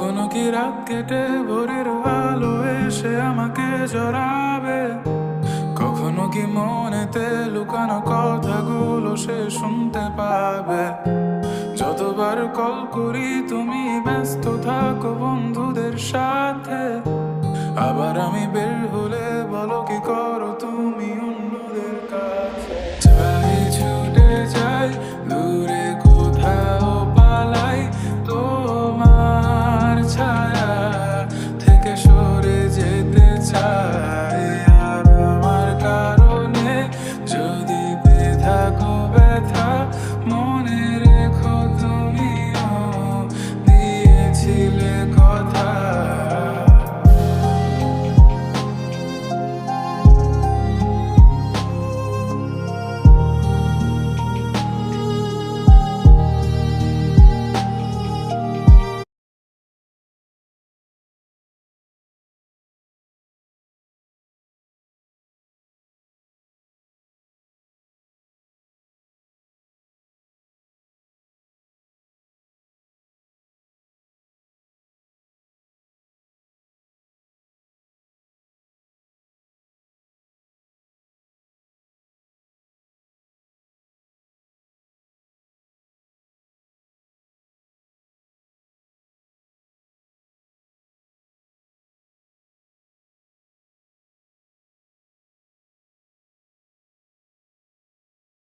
কখনো কি রাত কেটে ভোরের আলো এসে আমাকে জড়াবে, কখনো কি মনেতে লুকানো কথাগুলো সে শুনতে পাবে। যতবার কল করি তুমি ব্যস্ত থাকো বন্ধুদের সাথে, আবার আমি বের হলে বলো কি করো তুমি অন্যদের কাছে। চাই ছুটে যাই দূরে কোথাও পালাই, তোমার ছায়া থেকে সরে যেতে চাই। আর আমার কারণে যদি পেয়ে থাকো ব্যথা, মনে রেখো তুমিও দিয়েছিলে